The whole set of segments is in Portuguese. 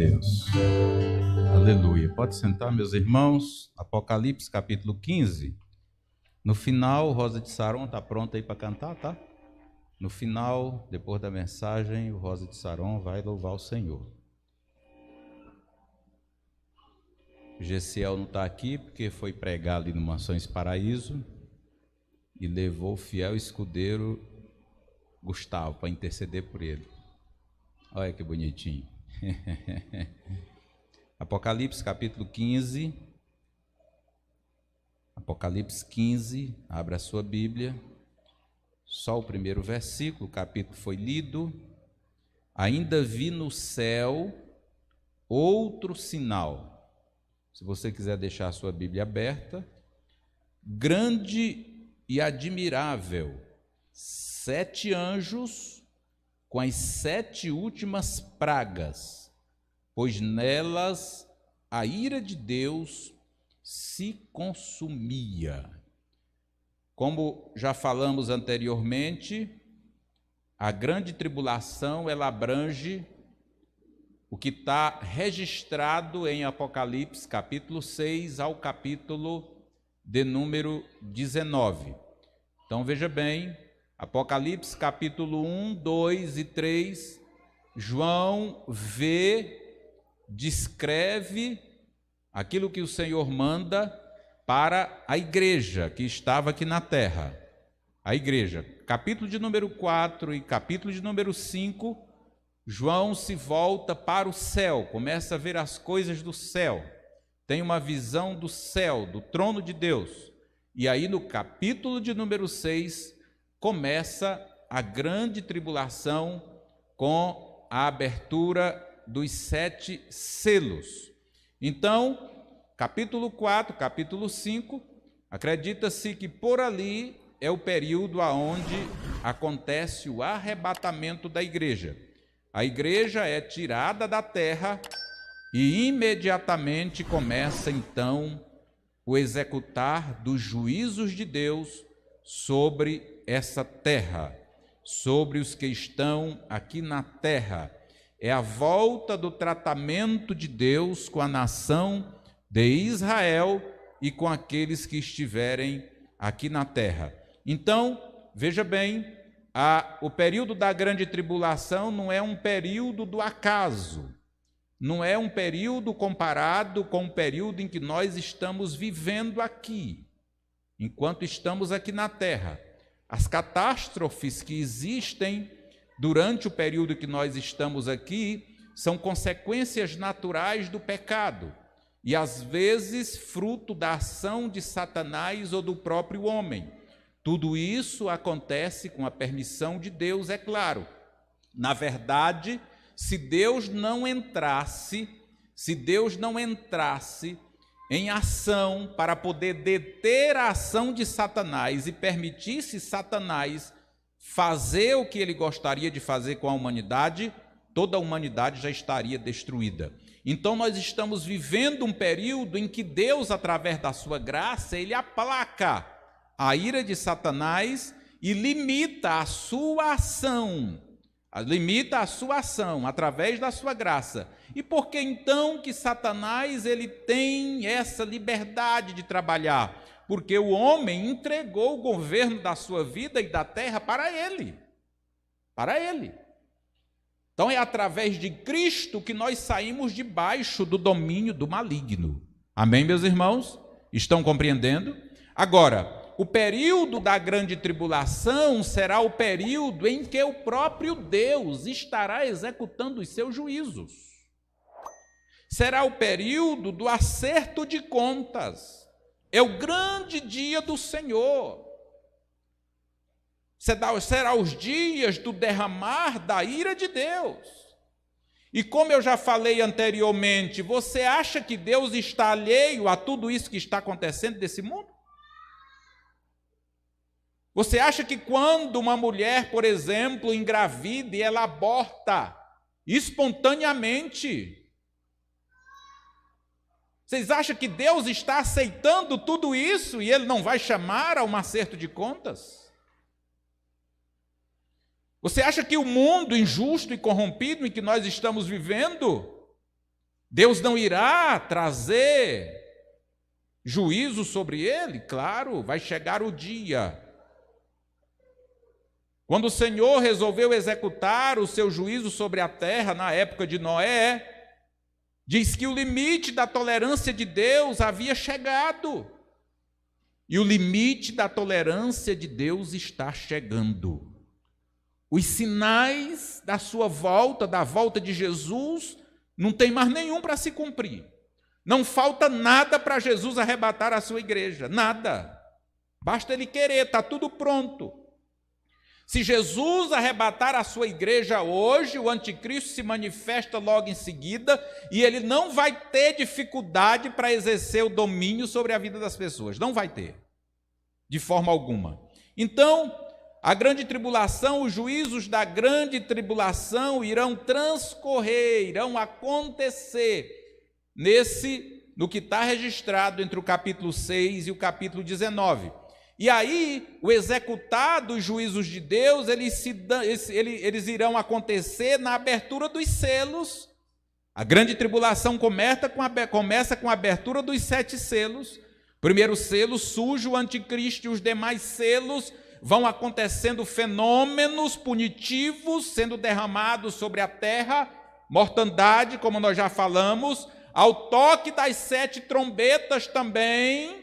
Deus. Aleluia. Pode sentar, meus irmãos. Apocalipse, capítulo 15. No final, Rosa de Saron está pronta aí para cantar, tá? No final, depois da mensagem, o Rosa de Saron vai louvar o Senhor. O Gessiel não está aqui porque foi pregar ali no Mansões Paraíso e levou o fiel escudeiro Gustavo para interceder por ele. Olha que bonitinho. Apocalipse capítulo 15. Apocalipse 15, abra a sua Bíblia. Só o primeiro versículo, o capítulo foi lido. Ainda vi no céu outro sinal. Se você quiser deixar a sua Bíblia aberta. Grande e admirável, 7 anjos com as 7 últimas pragas, pois nelas a ira de Deus se consumia. Como já falamos anteriormente, a grande tribulação, ela abrange o que está registrado em Apocalipse, capítulo 6 ao capítulo de número 19. Então veja bem, Apocalipse capítulo 1, 2 e 3, João descreve aquilo que o Senhor manda para a igreja que estava aqui na terra. A igreja, capítulo de número 4 e capítulo de número 5, João se volta para o céu, começa a ver as coisas do céu, tem uma visão do céu, do trono de Deus. E aí no capítulo de número 6, começa a grande tribulação com a abertura dos 7 selos. Então, capítulo 4, capítulo 5, acredita-se que por ali é o período aonde acontece o arrebatamento da igreja. A igreja é tirada da terra e imediatamente começa então o executar dos juízos de Deus sobre essa terra, sobre os que estão aqui na terra. É a volta do tratamento de Deus com a nação de Israel e com aqueles que estiverem aqui na terra. Então, veja bem, o período da grande tribulação não é um período do acaso, não é um período comparado com o período em que nós estamos vivendo aqui, enquanto estamos aqui na terra. As catástrofes que existem durante o período que nós estamos aqui são consequências naturais do pecado e às vezes fruto da ação de Satanás ou do próprio homem. Tudo isso acontece com a permissão de Deus, é claro. Na verdade, se Deus não entrasse em ação para poder deter a ação de Satanás e permitisse Satanás fazer o que ele gostaria de fazer com a humanidade, toda a humanidade já estaria destruída. Então nós estamos vivendo um período em que Deus, através da sua graça, ele aplaca a ira de Satanás e limita a sua ação através da sua graça. E por que então que Satanás ele tem essa liberdade de trabalhar? Porque o homem entregou o governo da sua vida e da terra para ele. Então é através de Cristo que nós saímos debaixo do domínio do maligno. Amém, meus irmãos? Estão compreendendo? Agora, o período da grande tribulação será o período em que o próprio Deus estará executando os seus juízos. Será o período do acerto de contas. É o grande dia do Senhor. Será os dias do derramar da ira de Deus. E como eu já falei anteriormente, você acha que Deus está alheio a tudo isso que está acontecendo nesse mundo? Você acha que quando uma mulher, por exemplo, engravida e ela aborta espontaneamente, vocês acham que Deus está aceitando tudo isso e ele não vai chamar a um acerto de contas? Você acha que o mundo injusto e corrompido em que nós estamos vivendo Deus não irá trazer juízo sobre ele? Claro, vai chegar o dia. Quando o Senhor resolveu executar o seu juízo sobre a terra na época de Noé, diz que o limite da tolerância de Deus havia chegado. E o limite da tolerância de Deus está chegando. Os sinais da sua volta, da volta de Jesus, não tem mais nenhum para se cumprir. Não falta nada para Jesus arrebatar a sua igreja, nada. Basta ele querer, está tudo pronto. Se Jesus arrebatar a sua igreja hoje, o anticristo se manifesta logo em seguida e ele não vai ter dificuldade para exercer o domínio sobre a vida das pessoas. Não vai ter, de forma alguma. Então, a grande tribulação, os juízos da grande tribulação irão transcorrer, irão acontecer no que está registrado entre o capítulo 6 e o capítulo 19. E aí, o executar dos juízos de Deus, eles irão acontecer na abertura dos selos. A grande tribulação começa com a abertura dos 7 selos. Primeiro selo surge o anticristo e os demais selos vão acontecendo fenômenos punitivos, sendo derramados sobre a terra, mortandade, como nós já falamos, ao toque das 7 trombetas também,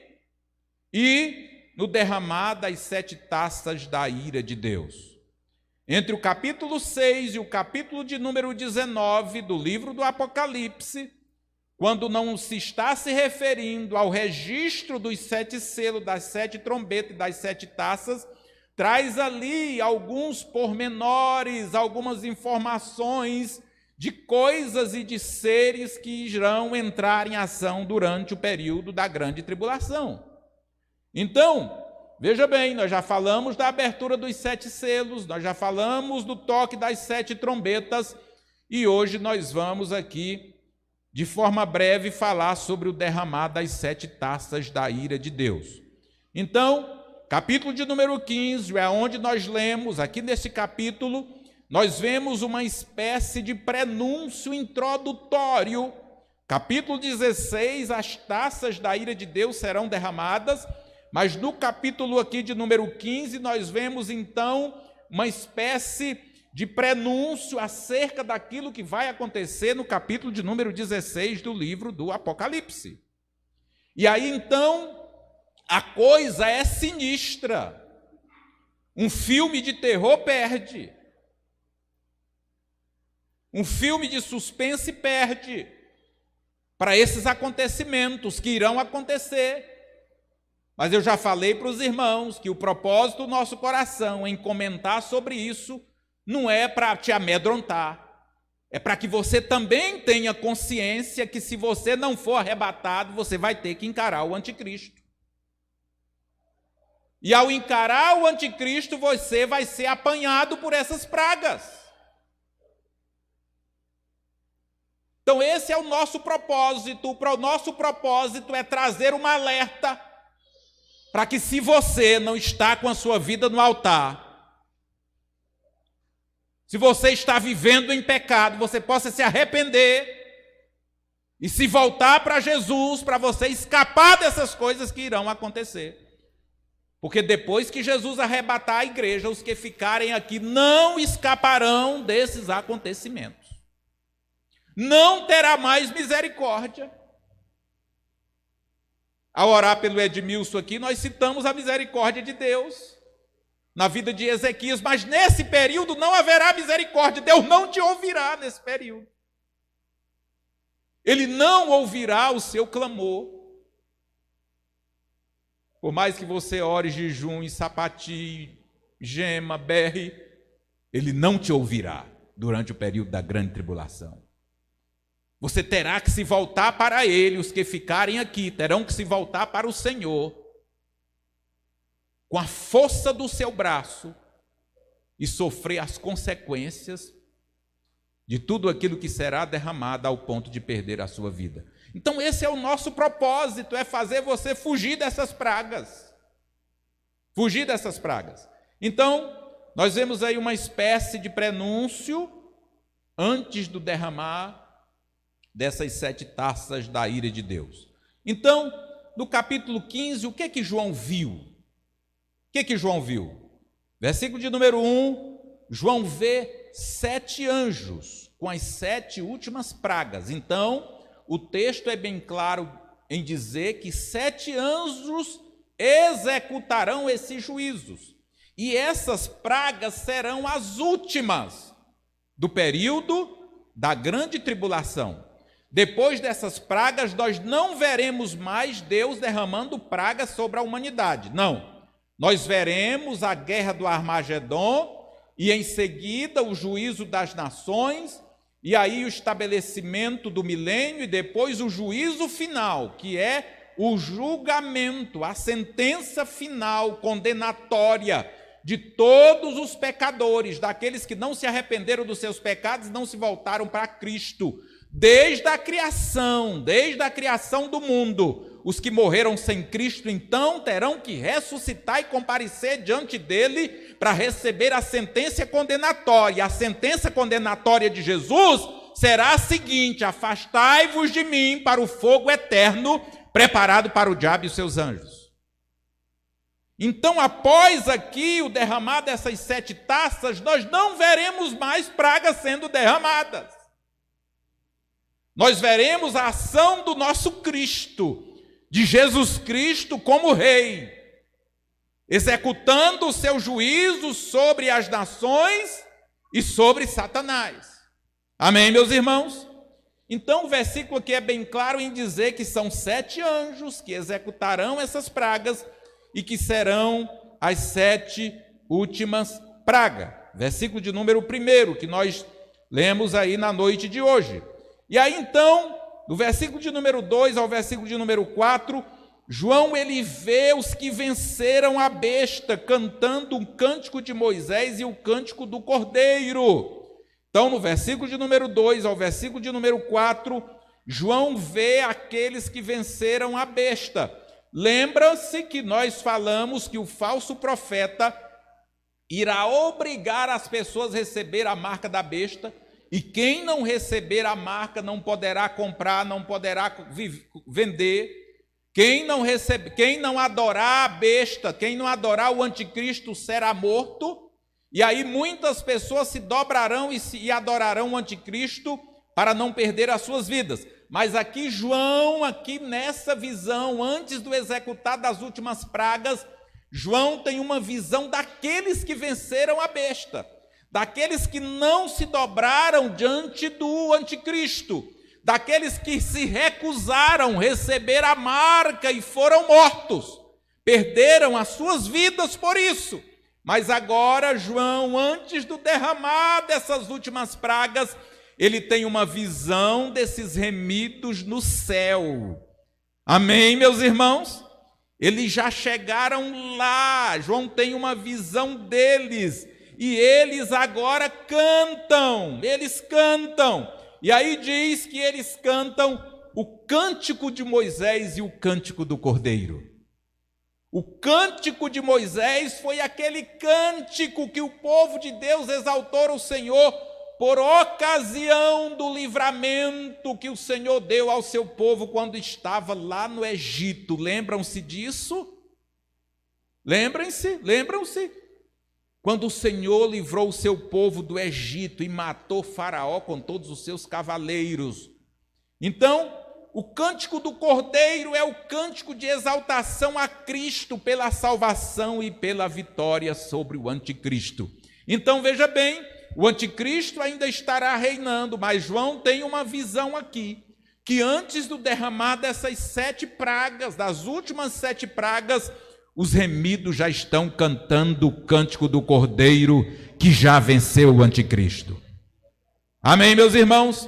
e no derramar das 7 taças da ira de Deus. Entre o capítulo 6 e o capítulo de número 19 do livro do Apocalipse, quando não se está se referindo ao registro dos 7 selos, das 7 trombetas e das 7 taças, traz ali alguns pormenores, algumas informações de coisas e de seres que irão entrar em ação durante o período da grande tribulação. Então, veja bem, nós já falamos da abertura dos 7 selos, nós já falamos do toque das 7 trombetas, e hoje nós vamos aqui, de forma breve, falar sobre o derramar das 7 taças da ira de Deus. Então, capítulo de número 15, é onde nós lemos, aqui nesse capítulo, nós vemos uma espécie de prenúncio introdutório. Capítulo 16, as taças da ira de Deus serão derramadas, mas no capítulo aqui de número 15, nós vemos então uma espécie de prenúncio acerca daquilo que vai acontecer no capítulo de número 16 do livro do Apocalipse. E aí então, a coisa é sinistra. Um filme de terror perde. Um filme de suspense perde para esses acontecimentos que irão acontecer. Mas eu já falei para os irmãos que o propósito do nosso coração em comentar sobre isso não é para te amedrontar, é para que você também tenha consciência que se você não for arrebatado, você vai ter que encarar o anticristo. E ao encarar o anticristo, você vai ser apanhado por essas pragas. Então esse é o nosso propósito. O nosso propósito é trazer uma alerta para que, se você não está com a sua vida no altar, se você está vivendo em pecado, você possa se arrepender e se voltar para Jesus, para você escapar dessas coisas que irão acontecer. Porque depois que Jesus arrebatar a igreja, os que ficarem aqui não escaparão desses acontecimentos. Não terá mais misericórdia. Ao orar pelo Edmilson aqui, nós citamos a misericórdia de Deus na vida de Ezequias, mas nesse período não haverá misericórdia. Deus não te ouvirá nesse período. Ele não ouvirá o seu clamor. Por mais que você ore, jejum, sapatie, gema, berre, ele não te ouvirá durante o período da grande tribulação. Você terá que se voltar para ele, os que ficarem aqui terão que se voltar para o Senhor, com a força do seu braço, e sofrer as consequências de tudo aquilo que será derramado ao ponto de perder a sua vida. Então esse é o nosso propósito, é fazer você fugir dessas pragas. Fugir dessas pragas. Então, nós vemos aí uma espécie de prenúncio antes do derramar dessas 7 taças da ira de Deus. Então, no capítulo 15, o que é que João viu? O que é que João viu? Versículo de número 1, João vê 7 anjos com as 7 últimas pragas. Então, o texto é bem claro em dizer que 7 anjos executarão esses juízos. E essas pragas serão as últimas do período da grande tribulação. Depois dessas pragas, nós não veremos mais Deus derramando pragas sobre a humanidade. Não. Nós veremos a guerra do Armagedon e em seguida o juízo das nações e aí o estabelecimento do milênio e depois o juízo final, que é o julgamento, a sentença final condenatória de todos os pecadores, daqueles que não se arrependeram dos seus pecados e não se voltaram para Cristo. Desde a criação do mundo, os que morreram sem Cristo, então, terão que ressuscitar e comparecer diante dele para receber a sentença condenatória. A sentença condenatória de Jesus será a seguinte: afastai-vos de mim para o fogo eterno, preparado para o diabo e os seus anjos. Então, após aqui o derramar dessas 7 taças, nós não veremos mais pragas sendo derramadas. Nós veremos a ação do nosso Cristo, de Jesus Cristo como Rei, executando o seu juízo sobre as nações e sobre Satanás. Amém, meus irmãos? Então, o versículo aqui é bem claro em dizer que são 7 anjos que executarão essas pragas e que serão as 7 últimas pragas. Versículo de número 1, que nós lemos aí na noite de hoje. E aí então, do versículo de número 2 ao versículo de número 4, João ele vê os que venceram a besta cantando um cântico de Moisés e o cântico do Cordeiro. Então, no versículo de número 2 ao versículo de número 4, João vê aqueles que venceram a besta. Lembra-se que nós falamos que o falso profeta irá obrigar as pessoas a receber a marca da besta, e quem não receber a marca não poderá comprar, não poderá vender. Quem não adorar a besta, quem não adorar o anticristo será morto. E aí muitas pessoas se dobrarão e adorarão o anticristo para não perder as suas vidas. Mas aqui João, aqui nessa visão, antes do executar das últimas pragas, João tem uma visão daqueles que venceram a besta, daqueles que não se dobraram diante do anticristo, daqueles que se recusaram a receber a marca e foram mortos, perderam as suas vidas por isso. Mas agora João, antes do derramar dessas últimas pragas, ele tem uma visão desses remidos no céu. Amém, meus irmãos? Eles já chegaram lá, João tem uma visão deles, e eles agora cantam, E aí diz que eles cantam o cântico de Moisés e o cântico do Cordeiro. O cântico de Moisés foi aquele cântico que o povo de Deus exaltou o Senhor por ocasião do livramento que o Senhor deu ao seu povo quando estava lá no Egito. Lembram-se disso? Lembram-se? Quando o Senhor livrou o seu povo do Egito e matou Faraó com todos os seus cavaleiros. Então, o cântico do Cordeiro é o cântico de exaltação a Cristo pela salvação e pela vitória sobre o anticristo. Então, veja bem, o anticristo ainda estará reinando, mas João tem uma visão aqui, que antes do derramar dessas 7 pragas, das últimas 7 pragas, os remidos já estão cantando o cântico do Cordeiro, que já venceu o anticristo. Amém, meus irmãos?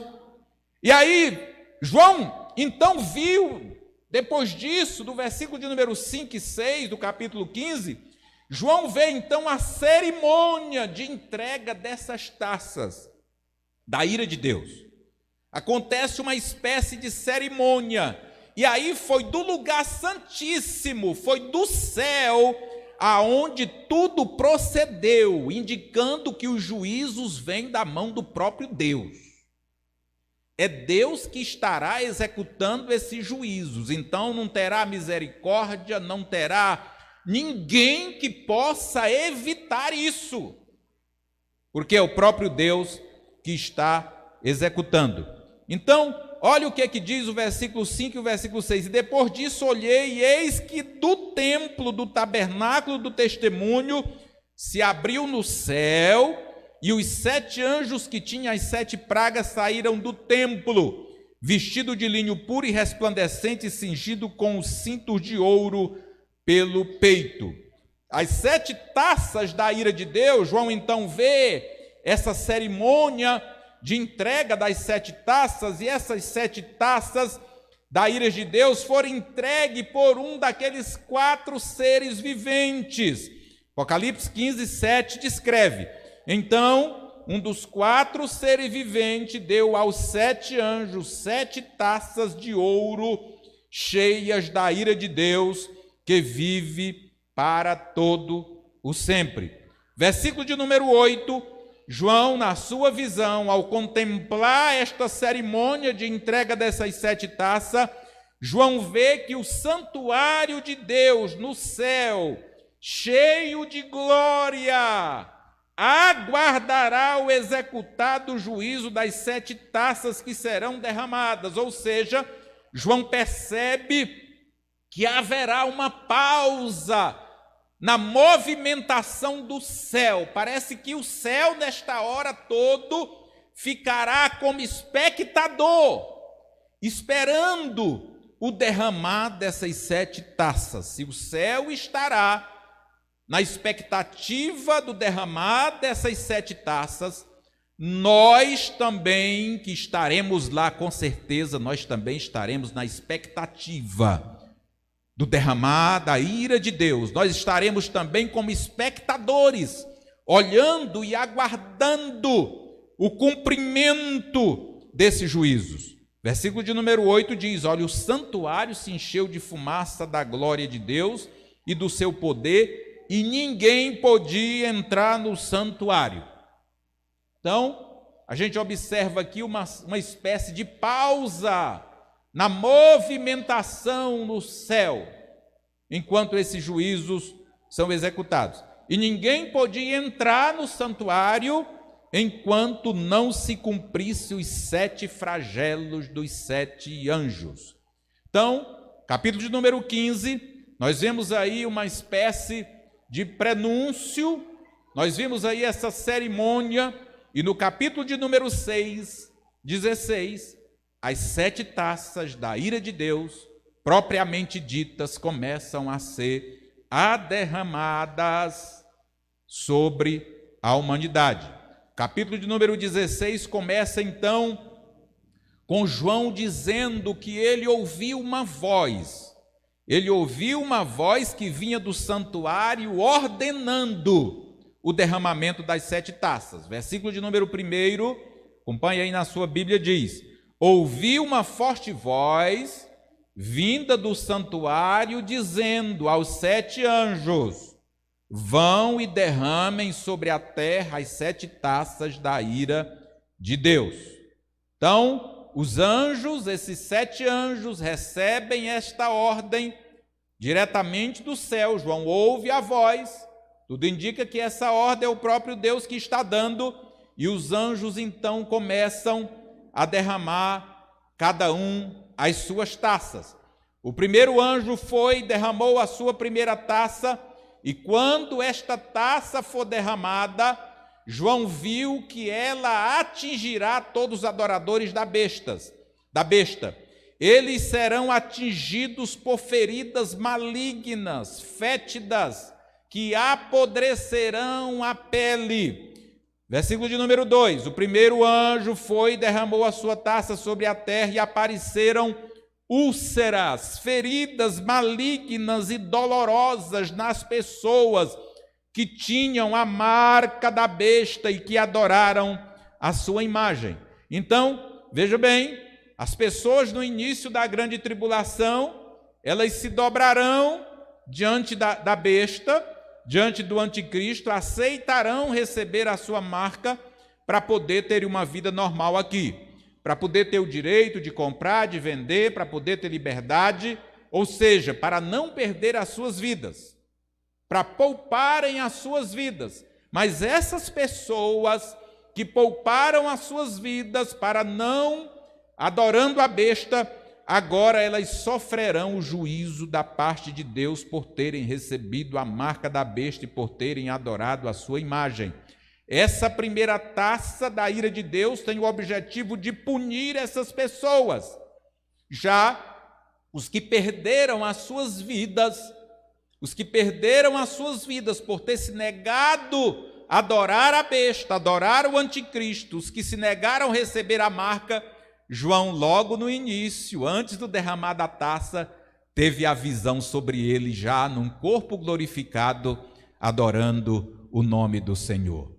E aí, João, então, viu, depois disso, do versículo de número 5 e 6, do capítulo 15, João vê, então, a cerimônia de entrega dessas taças da ira de Deus. Acontece uma espécie de cerimônia. E aí foi do lugar santíssimo, foi do céu, aonde tudo procedeu, indicando que os juízos vêm da mão do próprio Deus. É Deus que estará executando esses juízos. Então não terá misericórdia, não terá ninguém que possa evitar isso, porque é o próprio Deus que está executando. Então, olha o que é que diz o versículo 5 e o versículo 6. E depois disso olhei, e eis que do templo, do tabernáculo do testemunho, se abriu no céu, e os 7 anjos que tinham as 7 pragas saíram do templo, vestido de linho puro e resplandecente, cingido com os cintos de ouro pelo peito. As 7 taças da ira de Deus, João então vê essa cerimônia de entrega das 7 taças, e essas 7 taças da ira de Deus foram entregues por um daqueles 4 seres viventes. Apocalipse 15, 7 descreve: então, um dos 4 seres viventes deu aos 7 anjos 7 taças de ouro cheias da ira de Deus, que vive para todo o sempre. Versículo de número 8, João, na sua visão, ao contemplar esta cerimônia de entrega dessas 7 taças, João vê que o santuário de Deus no céu, cheio de glória, aguardará o executado juízo das 7 taças que serão derramadas. Ou seja, João percebe que haverá uma pausa na movimentação do céu. Parece que o céu, nesta hora todo, ficará como espectador, esperando o derramar dessas 7 taças. Se o céu estará na expectativa do derramar dessas 7 taças, nós também, que estaremos lá, com certeza, nós também estaremos na expectativa do derramar da ira de Deus. Nós estaremos também como espectadores, olhando e aguardando o cumprimento desses juízos. Versículo de número 8 diz: olha, o santuário se encheu de fumaça da glória de Deus e do seu poder, e ninguém podia entrar no santuário. Então, a gente observa aqui uma espécie de pausa na movimentação no céu, enquanto esses juízos são executados. E ninguém podia entrar no santuário enquanto não se cumprisse os 7 flagelos dos 7 anjos. Então, capítulo de número 15, nós vemos aí uma espécie de prenúncio, nós vimos aí essa cerimônia, e no capítulo de número 6, 16, as 7 taças da ira de Deus, propriamente ditas, começam a ser derramadas sobre a humanidade. Capítulo de número 16 começa então com João dizendo que ele ouviu uma voz. Ele ouviu uma voz que vinha do santuário ordenando o derramamento das 7 taças. Versículo de número 1, acompanhe aí na sua Bíblia, diz: ouvi uma forte voz vinda do santuário dizendo aos 7 anjos: vão e derramem sobre a terra as 7 taças da ira de Deus. Então, os anjos, esses 7 anjos, recebem esta ordem diretamente do céu. João ouve a voz, tudo indica que essa ordem é o próprio Deus que está dando, e os anjos então começam a derramar cada um as suas taças. O primeiro anjo foi e derramou a sua primeira taça, e quando esta taça for derramada, João viu que ela atingirá todos os adoradores da besta. Eles serão atingidos por feridas malignas, fétidas, que apodrecerão a pele. Versículo de número 2, o primeiro anjo foi e derramou a sua taça sobre a terra, e apareceram úlceras, feridas malignas e dolorosas nas pessoas que tinham a marca da besta e que adoraram a sua imagem. Então, veja bem, as pessoas no início da grande tribulação, elas se dobrarão diante da besta, diante do anticristo, aceitarão receber a sua marca para poder ter uma vida normal aqui. para poder ter o direito de comprar, de vender, para poder ter liberdade, ou seja, para não perder as suas vidas, para pouparem as suas vidas. Mas essas pessoas que pouparam as suas vidas para não adorando a besta, agora elas sofrerão o juízo da parte de Deus por terem recebido a marca da besta e por terem adorado a sua imagem. Essa primeira taça da ira de Deus tem o objetivo de punir essas pessoas. Já os que perderam as suas vidas, por ter se negado a adorar a besta, adorar o anticristo, os que se negaram a receber a marca, João, logo no início, antes do derramar da taça, teve a visão sobre ele já num corpo glorificado, adorando o nome do Senhor.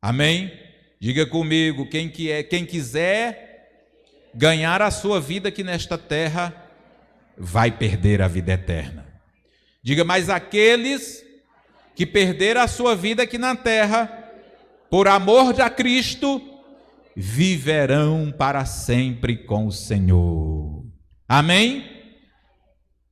Amém? Diga comigo, quem quiser ganhar a sua vida aqui nesta terra, vai perder a vida eterna. Diga, mas aqueles que perderam a sua vida aqui na terra, por amor de Cristo, viverão para sempre com o Senhor. Amém?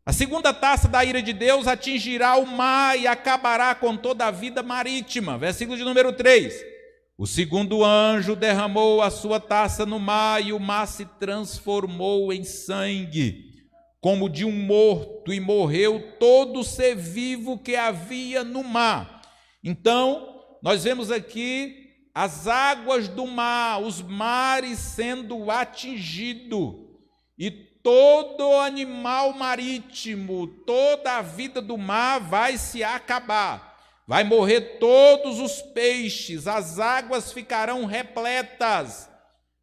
A segunda taça da ira de Deus atingirá o mar e acabará com toda a vida marítima. Versículo de número 3. O segundo anjo derramou a sua taça no mar e o mar se transformou em sangue, como de um morto, e morreu todo ser vivo que havia no mar. Então, nós vemos aqui as águas do mar, os mares sendo atingidos, e todo animal marítimo, toda a vida do mar vai se acabar. Vai morrer todos os peixes, as águas ficarão repletas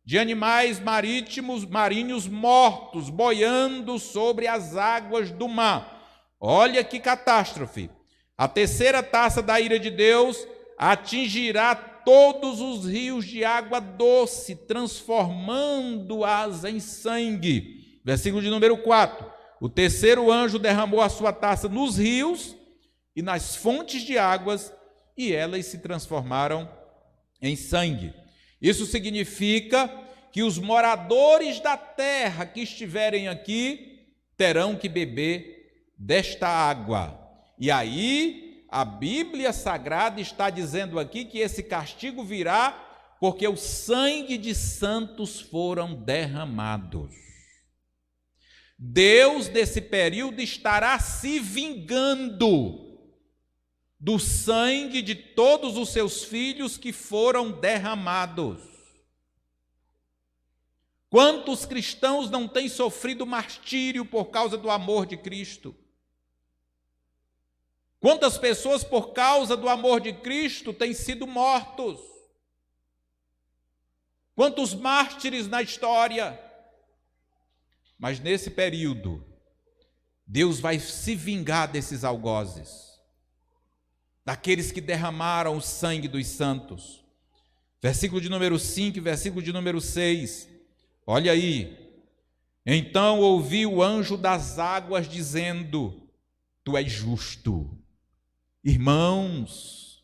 de animais marinhos mortos, boiando sobre as águas do mar. Olha que catástrofe! A terceira taça da ira de Deus atingirá todos os rios de água doce, transformando-as em sangue. Versículo de número 4. O terceiro anjo derramou a sua taça nos rios e nas fontes de águas, e elas se transformaram em sangue. Isso significa que os moradores da terra que estiverem aqui terão que beber desta água. E aí, a Bíblia Sagrada está dizendo aqui que esse castigo virá porque o sangue de santos foram derramados. Deus, nesse período, estará se vingando do sangue de todos os seus filhos que foram derramados. Quantos cristãos não têm sofrido martírio por causa do amor de Cristo? Quantas pessoas, por causa do amor de Cristo, têm sido mortos? Quantos mártires na história? Mas nesse período, Deus vai se vingar desses algozes, daqueles que derramaram o sangue dos santos. Versículo de número 5 e versículo de número 6. Olha aí. Então ouvi o anjo das águas dizendo: Tu és justo. Irmãos,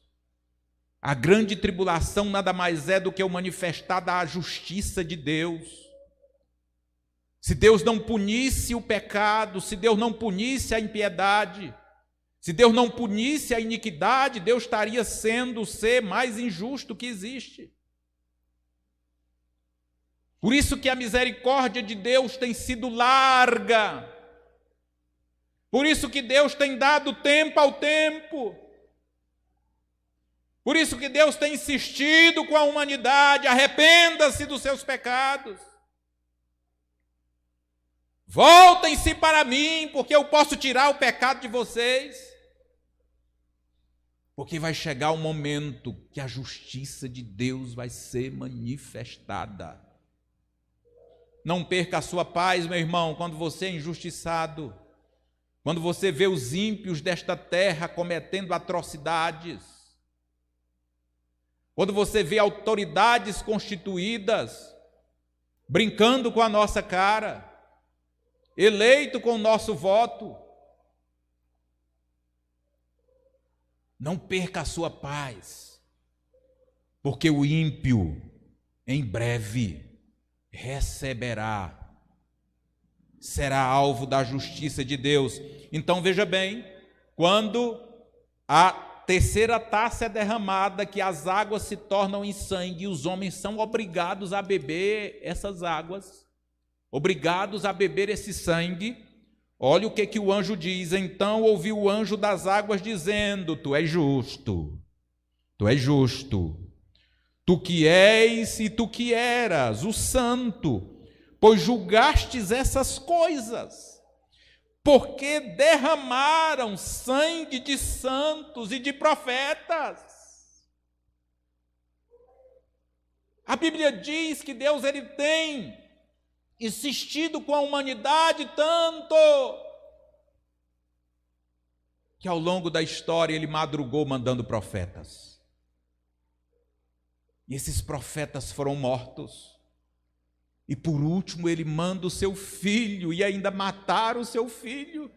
a grande tribulação nada mais é do que o manifestar da justiça de Deus. Se Deus não punisse o pecado, se Deus não punisse a impiedade, se Deus não punisse a iniquidade, Deus estaria sendo o ser mais injusto que existe. Por isso que a misericórdia de Deus tem sido larga. Por isso que Deus tem dado tempo ao tempo. Por isso que Deus tem insistido com a humanidade: arrependa-se dos seus pecados. Voltem-se para mim, porque eu posso tirar o pecado de vocês. Porque vai chegar o momento que a justiça de Deus vai ser manifestada. Não perca a sua paz, meu irmão, quando você é injustiçado, quando você vê os ímpios desta terra cometendo atrocidades, quando você vê autoridades constituídas brincando com a nossa cara, eleito com o nosso voto. Não perca a sua paz, porque o ímpio, em breve, receberá, será alvo da justiça de Deus. Então veja bem, quando a terceira taça é derramada, que as águas se tornam em sangue, e os homens são obrigados a beber essas águas, obrigados a beber esse sangue. Olha o que o anjo diz: então ouviu o anjo das águas dizendo: tu és justo, tu que és e tu que eras o santo, pois julgastes essas coisas, porque derramaram sangue de santos e de profetas. A Bíblia diz que Deus ele tem insistido com a humanidade tanto que ao longo da história ele madrugou mandando profetas. E esses profetas foram mortos. E por último ele manda o seu filho e ainda mataram o seu filho.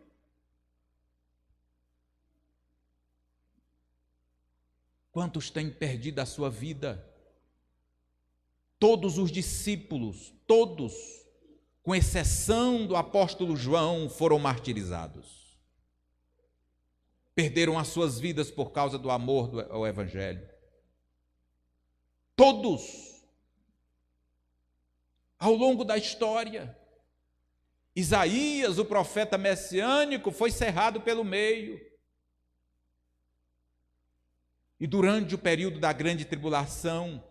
Quantos têm perdido a sua vida? Todos os discípulos, todos, com exceção do apóstolo João, foram martirizados. Perderam as suas vidas por causa do amor ao Evangelho. Todos, ao longo da história. Isaías, o profeta messiânico, foi cerrado pelo meio. E durante o período da grande tribulação,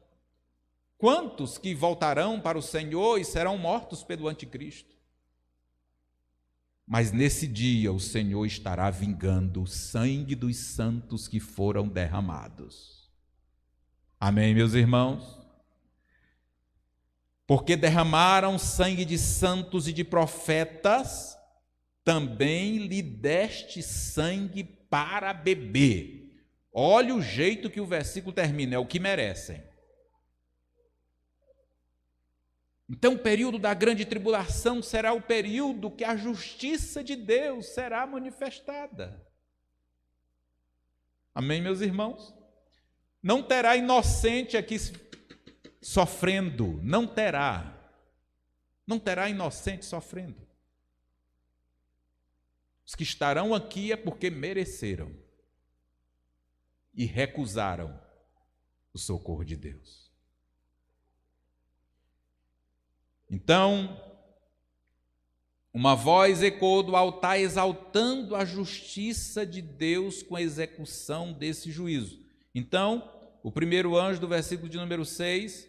quantos que voltarão para o Senhor e serão mortos pelo anticristo? Mas nesse dia o Senhor estará vingando o sangue dos santos que foram derramados. Amém, meus irmãos? Porque derramaram sangue de santos e de profetas, também lhe deste sangue para beber. Olha o jeito que o versículo termina, é o que merecem. Então, o período da grande tribulação será o período que a justiça de Deus será manifestada. Amém, meus irmãos? Não terá inocente aqui sofrendo, não terá inocente sofrendo. Os que estarão aqui é porque mereceram e recusaram o socorro de Deus. Então, uma voz ecoou do altar exaltando a justiça de Deus com a execução desse juízo. Então, o primeiro anjo do versículo de número 6,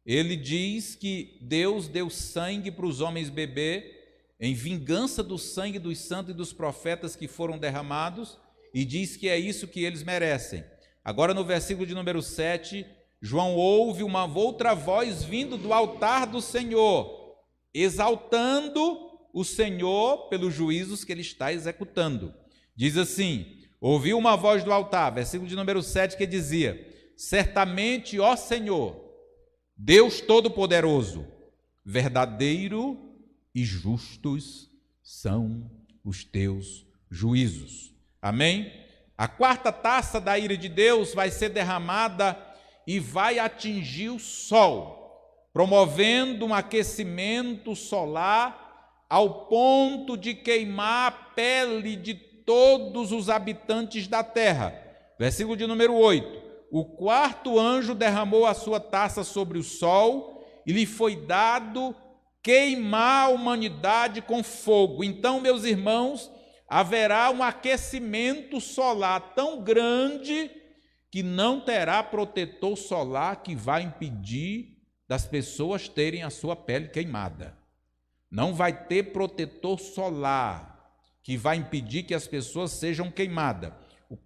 ele diz que Deus deu sangue para os homens beber, em vingança do sangue dos santos e dos profetas que foram derramados, e diz que é isso que eles merecem. Agora, no versículo de número 7, João ouve uma outra voz vindo do altar do Senhor, exaltando o Senhor pelos juízos que ele está executando. Diz assim: ouviu uma voz do altar, versículo de número 7, que dizia: certamente, ó Senhor, Deus Todo-Poderoso, verdadeiro e justos são os teus juízos. Amém? A quarta taça da ira de Deus vai ser derramada e vai atingir o sol, promovendo um aquecimento solar ao ponto de queimar a pele de todos os habitantes da terra. Versículo de número 8. O quarto anjo derramou a sua taça sobre o sol e lhe foi dado queimar a humanidade com fogo. Então, meus irmãos, haverá um aquecimento solar tão grande que não terá protetor solar que vai impedir das pessoas terem a sua pele queimada. Não vai ter protetor solar que vai impedir que as pessoas sejam queimadas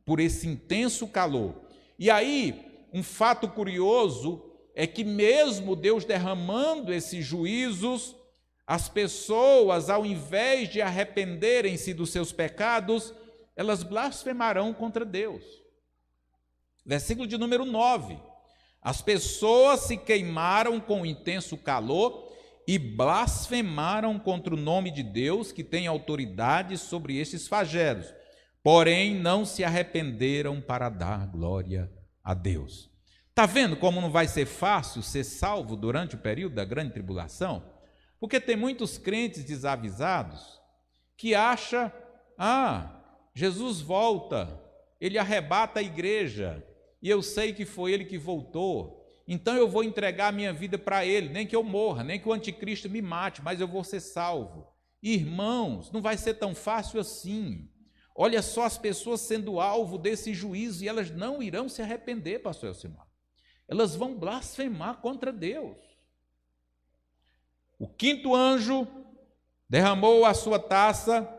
por esse intenso calor. E aí, um fato curioso é que mesmo Deus derramando esses juízos, as pessoas, ao invés de arrependerem-se dos seus pecados, elas blasfemarão contra Deus. Versículo de número 9. As pessoas se queimaram com intenso calor e blasfemaram contra o nome de Deus, que tem autoridade sobre estes flagelos. Porém, não se arrependeram para dar glória a Deus. Está vendo como não vai ser fácil ser salvo durante o período da grande tribulação? Porque tem muitos crentes desavisados que acham, Jesus volta, ele arrebata a igreja, e eu sei que foi ele que voltou, então eu vou entregar a minha vida para ele, nem que eu morra, nem que o anticristo me mate, mas eu vou ser salvo. Irmãos, não vai ser tão fácil assim. Olha só as pessoas sendo alvo desse juízo, e elas não irão se arrepender, pastor Elcimar. Elas vão blasfemar contra Deus. O quinto anjo derramou a sua taça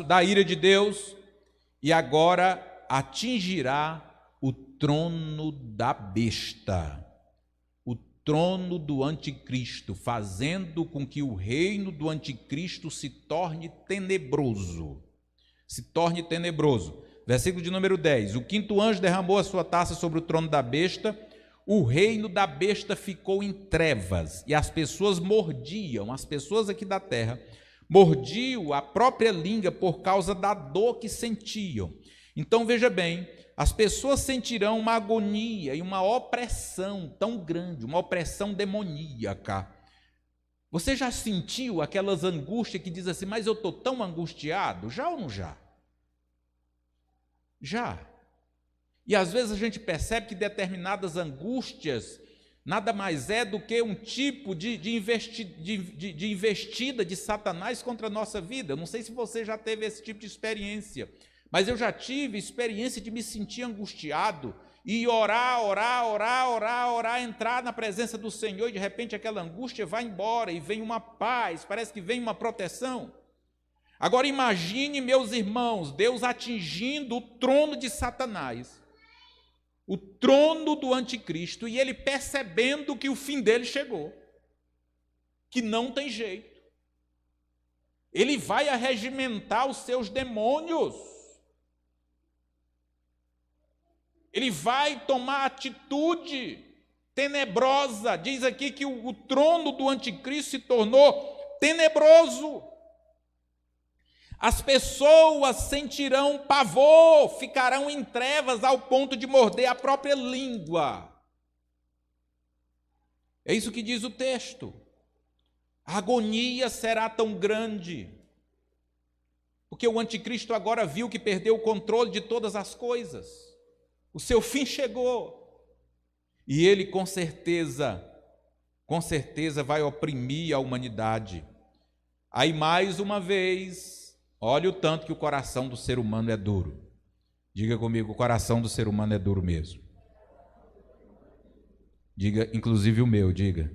da ira de Deus e agora atingirá o trono da besta, o trono do anticristo, fazendo com que o reino do anticristo se torne tenebroso. Versículo de número 10. O quinto anjo derramou a sua taça sobre o trono da besta, o reino da besta ficou em trevas, e as pessoas mordiam, as pessoas aqui da terra, mordiam a própria língua por causa da dor que sentiam. Então veja bem, as pessoas sentirão uma agonia e uma opressão tão grande, uma opressão demoníaca. Você já sentiu aquelas angústias que diz assim, mas eu estou tão angustiado? Já ou não já? Já. E às vezes a gente percebe que determinadas angústias nada mais é do que um tipo de investida de Satanás contra a nossa vida. Eu não sei se você já teve esse tipo de experiência, mas eu já tive experiência de me sentir angustiado e orar, entrar na presença do Senhor, e de repente aquela angústia vai embora e vem uma paz, parece que vem uma proteção. Agora imagine, meus irmãos, Deus atingindo o trono de Satanás, o trono do anticristo, e ele percebendo que o fim dele chegou, que não tem jeito. Ele vai arregimentar os seus demônios. Ele vai tomar atitude tenebrosa. Diz aqui que o trono do anticristo se tornou tenebroso. As pessoas sentirão pavor, ficarão em trevas ao ponto de morder a própria língua. É isso que diz o texto. A agonia será tão grande, porque o anticristo agora viu que perdeu o controle de todas as coisas. O seu fim chegou. E ele com certeza vai oprimir a humanidade. Aí mais uma vez, olha o tanto que o coração do ser humano é duro. Diga comigo, o coração do ser humano é duro mesmo. Diga, inclusive o meu, diga.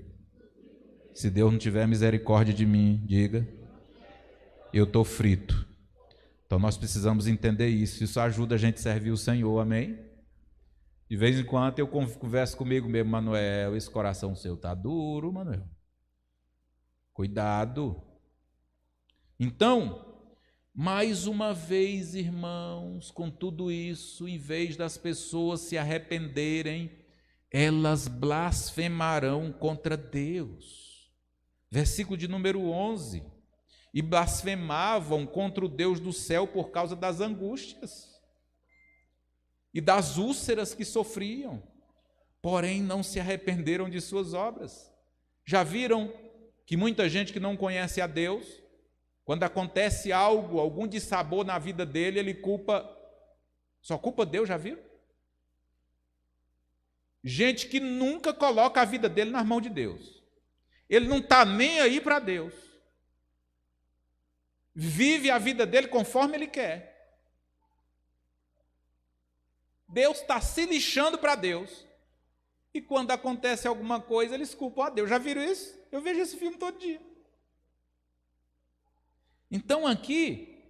Se Deus não tiver misericórdia de mim, diga, eu estou frito. Então nós precisamos entender isso. Isso ajuda a gente a servir o Senhor, amém? De vez em quando eu converso comigo mesmo, Manuel, esse coração seu está duro, Manuel. Cuidado. Então, mais uma vez, irmãos, com tudo isso, em vez das pessoas se arrependerem, elas blasfemarão contra Deus. Versículo de número 11. E blasfemavam contra o Deus do céu por causa das angústias e das úlceras que sofriam, porém não se arrependeram de suas obras. Já viram que muita gente que não conhece a Deus, quando acontece algo, algum dissabor na vida dele, ele só culpa Deus, já viram? Gente que nunca coloca a vida dele nas mãos de Deus. Ele não está nem aí para Deus. Vive a vida dele conforme ele quer. Deus está se lixando para Deus. E quando acontece alguma coisa, eles culpam a Deus. Já viram isso? Eu vejo esse filme todo dia. Então aqui,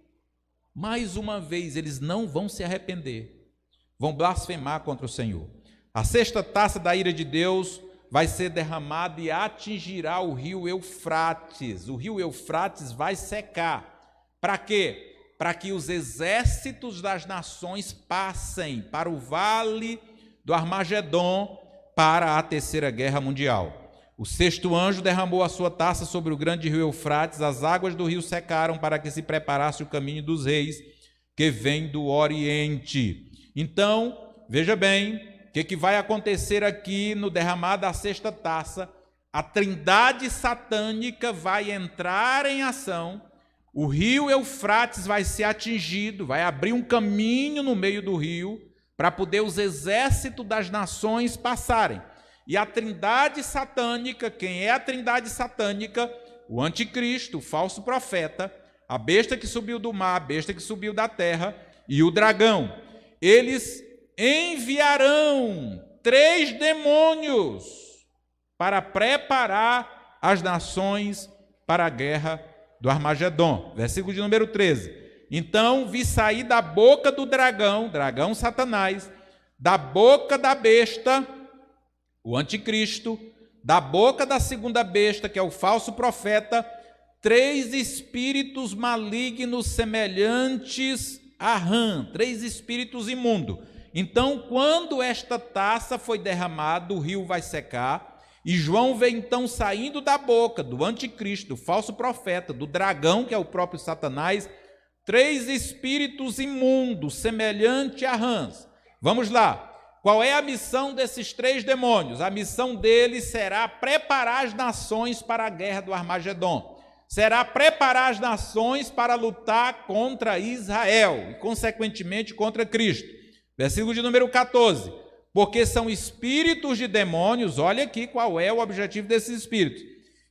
mais uma vez, eles não vão se arrepender. Vão blasfemar contra o Senhor. A sexta taça da ira de Deus vai ser derramada e atingirá o rio Eufrates. O rio Eufrates vai secar. Para quê? Para que os exércitos das nações passem para o vale do Armagedon para a terceira guerra mundial. O sexto anjo derramou a sua taça sobre o grande rio Eufrates, as águas do rio secaram para que se preparasse o caminho dos reis que vem do Oriente. Então, veja bem, que vai acontecer aqui no derramar da sexta taça? A trindade satânica vai entrar em ação, o rio Eufrates vai ser atingido, vai abrir um caminho no meio do rio, para poder os exércitos das nações passarem. E a trindade satânica, quem é a trindade satânica? O anticristo, o falso profeta, a besta que subiu do mar, a besta que subiu da terra e o dragão. Eles enviarão 3 demônios para preparar as nações para a guerra do Armagedon. Versículo de número 13. Então vi sair da boca do dragão, dragão Satanás, da boca da besta, o anticristo, da boca da segunda besta, que é o falso profeta, 3 espíritos malignos semelhantes a rã, 3 espíritos imundos. Então, quando esta taça foi derramada, o rio vai secar, e João vê então saindo da boca do anticristo, do falso profeta, do dragão, que é o próprio Satanás, 3 espíritos imundos, semelhante a rãs. Vamos lá. Qual é a missão desses 3 demônios? A missão deles será preparar as nações para a guerra do Armagedon. Será preparar as nações para lutar contra Israel e, consequentemente, contra Cristo. Versículo de número 14. Porque são espíritos de demônios, olha aqui qual é o objetivo desses espíritos,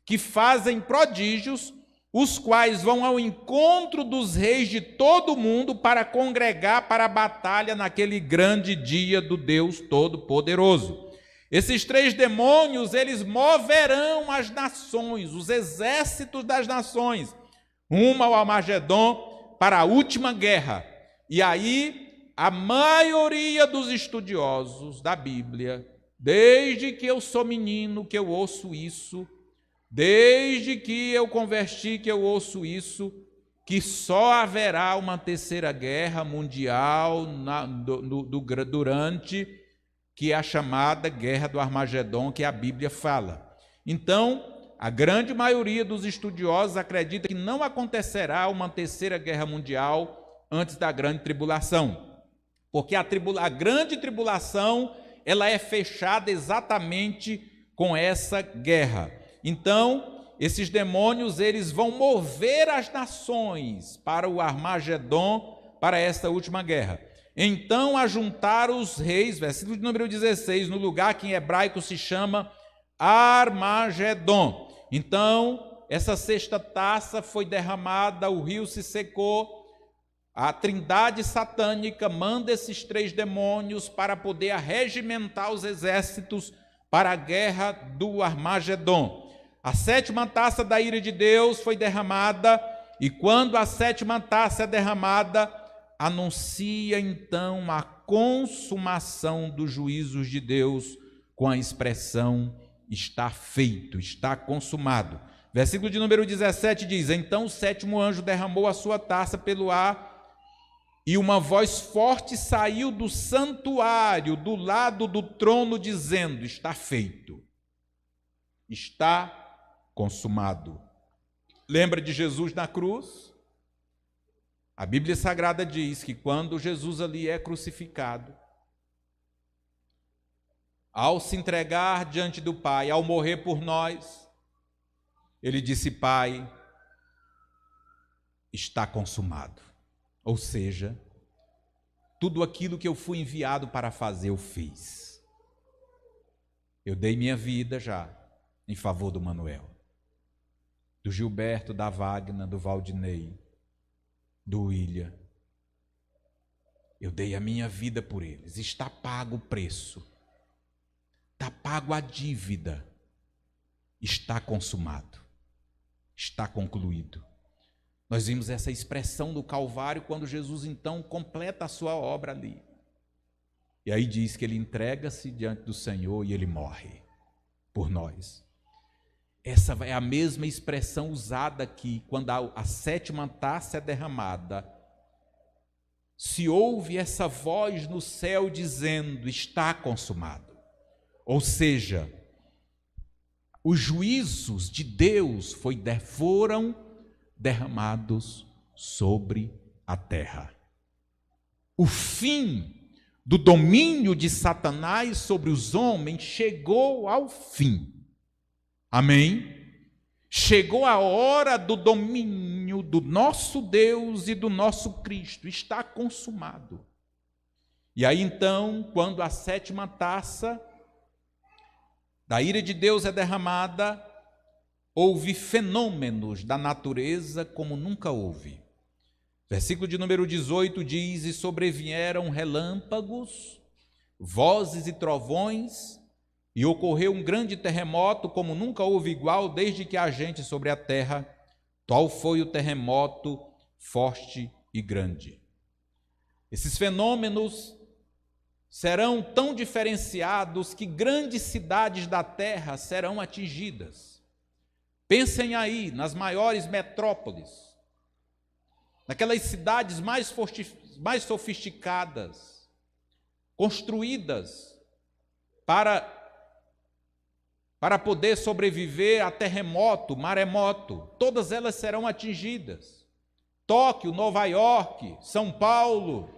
que fazem prodígios, os quais vão ao encontro dos reis de todo o mundo para congregar para a batalha naquele grande dia do Deus Todo-Poderoso. Esses 3 demônios, eles moverão as nações, os exércitos das nações, rumo ao Armagedon para a última guerra. E aí, a maioria dos estudiosos da Bíblia, desde que eu sou menino que eu ouço isso, desde que eu converti que eu ouço isso, que só haverá uma terceira guerra mundial durante, que é a chamada Guerra do Armagedon, que a Bíblia fala. Então, a grande maioria dos estudiosos acredita que não acontecerá uma terceira guerra mundial antes da grande tribulação, porque a grande tribulação ela é fechada exatamente com essa guerra. Então, esses demônios, eles vão mover as nações para o Armagedon, para esta última guerra. Então, ajuntaram os reis, versículo de número 16, no lugar que em hebraico se chama Armagedon. Então, essa sexta taça foi derramada, o rio se secou, a trindade satânica manda esses 3 demônios para poder arregimentar os exércitos para a guerra do Armagedon. A 7ª taça da ira de Deus foi derramada, e quando a 7ª taça é derramada, anuncia então a consumação dos juízos de Deus com a expressão está feito, está consumado. Versículo de número 17 diz: então o 7º anjo derramou a sua taça pelo ar, e uma voz forte saiu do santuário, do lado do trono, dizendo: está feito, está consumado. Lembra de Jesus na cruz? A Bíblia Sagrada diz que quando Jesus ali é crucificado, ao se entregar diante do Pai, ao morrer por nós, ele disse: Pai, está consumado. Ou seja, tudo aquilo que eu fui enviado para fazer, eu fiz. Eu dei minha vida já em favor do Manuel, do Gilberto, da Wagner, do Valdinei, do William. Eu dei a minha vida por eles. Está pago o preço. Está pago a dívida. Está consumado. Está concluído. Nós vimos essa expressão do Calvário quando Jesus então completa a sua obra ali. E aí diz que ele entrega-se diante do Senhor e ele morre por nós. Essa é a mesma expressão usada aqui, quando a 7ª taça é derramada. Se ouve essa voz no céu dizendo: está consumado. Ou seja, os juízos de Deus foram derramados sobre a terra. O fim do domínio de Satanás sobre os homens chegou ao fim. Amém? Chegou a hora do domínio do nosso Deus e do nosso Cristo. Está consumado. E aí então, quando a 7ª taça da ira de Deus é derramada, houve fenômenos da natureza como nunca houve. Versículo de número 18 diz: e sobrevieram relâmpagos, vozes e trovões, e ocorreu um grande terremoto como nunca houve igual desde que há gente sobre a terra. Tal foi o terremoto forte e grande. Esses fenômenos serão tão diferenciados que grandes cidades da terra serão atingidas. Pensem aí nas maiores metrópoles, naquelas cidades mais sofisticadas, construídas para poder sobreviver a terremoto, maremoto. Todas elas serão atingidas. Tóquio, Nova York, São Paulo,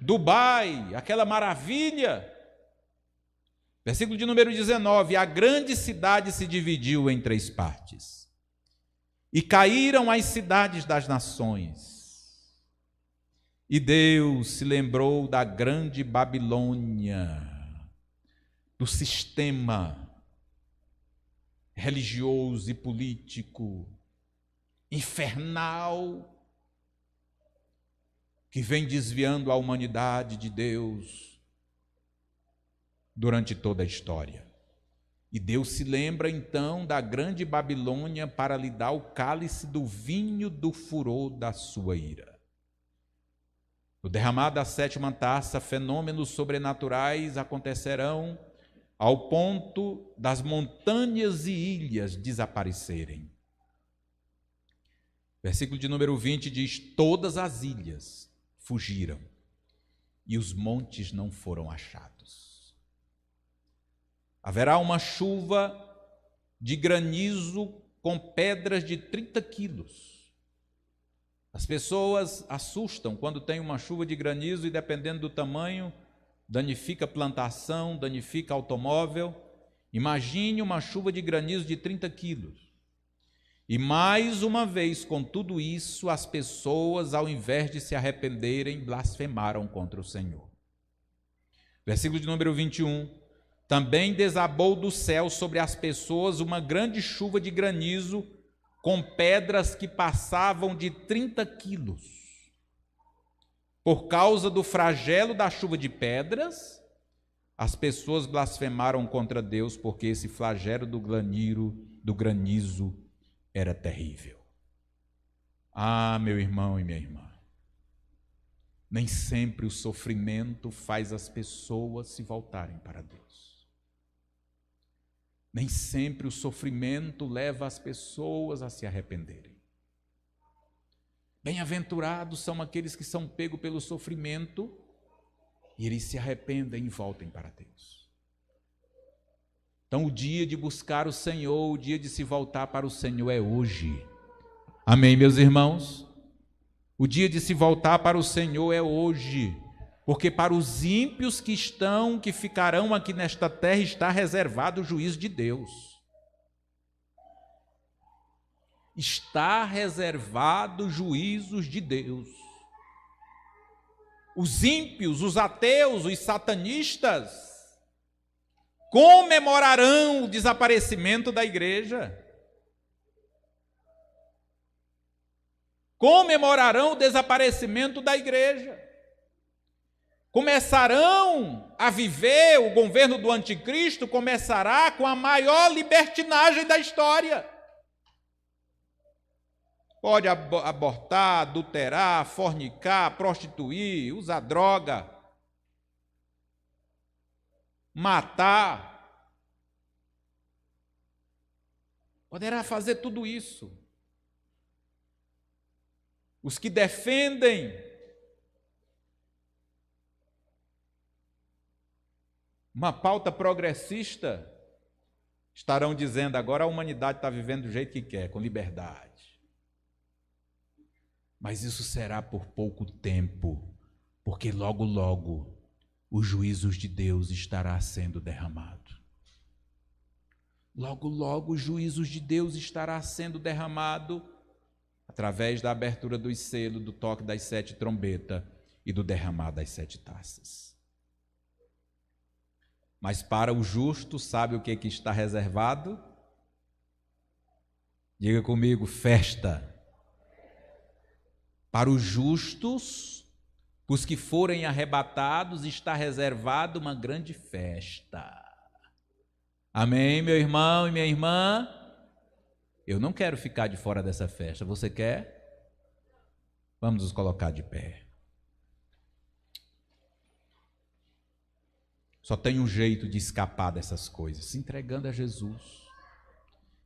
Dubai, aquela maravilha. Versículo de número 19: a grande cidade se dividiu em 3 partes, e caíram as cidades das nações. E Deus se lembrou da grande Babilônia, do sistema religioso e político infernal que vem desviando a humanidade de Deus durante toda a história. E Deus se lembra então da grande Babilônia para lhe dar o cálice do vinho do furor da sua ira. No derramar da 7ª taça, fenômenos sobrenaturais acontecerão ao ponto das montanhas e ilhas desaparecerem. Versículo de número 20 diz: todas as ilhas fugiram e os montes não foram achados. Haverá uma chuva de granizo com pedras de 30 quilos. As pessoas assustam quando tem uma chuva de granizo e, dependendo do tamanho, danifica plantação, danifica automóvel. Imagine uma chuva de granizo de 30 quilos. E mais uma vez, com tudo isso, as pessoas, ao invés de se arrependerem, blasfemaram contra o Senhor. Versículo de número 21. Também desabou do céu sobre as pessoas uma grande chuva de granizo, com pedras que passavam de 30 quilos. Por causa do flagelo da chuva de pedras, as pessoas blasfemaram contra Deus, porque esse flagelo do granizo era terrível. Ah, meu irmão e minha irmã, nem sempre o sofrimento faz as pessoas se voltarem para Deus. Nem sempre o sofrimento leva as pessoas a se arrependerem. Bem-aventurados são aqueles que são pegos pelo sofrimento e eles se arrependem e voltem para Deus. Então, o dia de buscar o Senhor, o dia de se voltar para o Senhor é hoje. Amém, meus irmãos? O dia de se voltar para o Senhor é hoje, porque para os ímpios que ficarão aqui nesta terra, está reservado o juízo de Deus. Está reservado juízos de Deus. Os ímpios, os ateus, os satanistas comemorarão o desaparecimento da igreja. Comemorarão o desaparecimento da igreja. Começarão a viver, o governo do anticristo começará com a maior libertinagem da história. Pode abortar, adulterar, fornicar, prostituir, usar droga, matar. Poderá fazer tudo isso. Os que defendem uma pauta progressista estarão dizendo: agora a humanidade está vivendo do jeito que quer, com liberdade. Mas isso será por pouco tempo, porque logo, logo os juízos de Deus estará sendo derramado. Logo, logo, os juízos de Deus estará sendo derramado através da abertura dos selos, do toque das 7 trombetas e do derramar das 7 taças. Mas para o justo, sabe o que está reservado? Diga comigo, festa. Para os justos, os que forem arrebatados, está reservado uma grande festa. Amém, meu irmão e minha irmã? Eu não quero ficar de fora dessa festa. Você quer? Vamos nos colocar de pé. Só tem um jeito de escapar dessas coisas, se entregando a Jesus.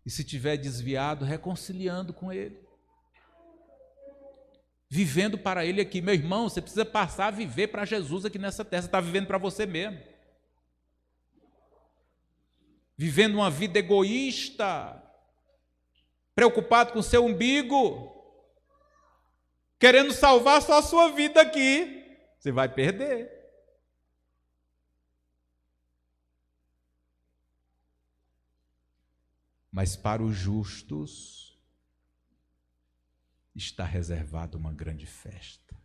E se tiver desviado, reconciliando com Ele. Vivendo para Ele aqui. Meu irmão, você precisa passar a viver para Jesus aqui nessa terra. Você está vivendo para você mesmo. Vivendo uma vida egoísta, preocupado com seu umbigo, querendo salvar só a sua vida aqui, você vai perder. Mas para os justos está reservada uma grande festa.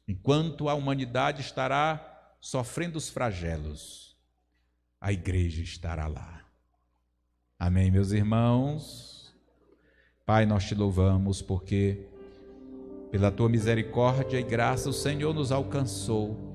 Enquanto a humanidade estará sofrendo os flagelos, a igreja estará lá. Amém, meus irmãos? Pai, nós te louvamos porque, pela tua misericórdia e graça, o Senhor nos alcançou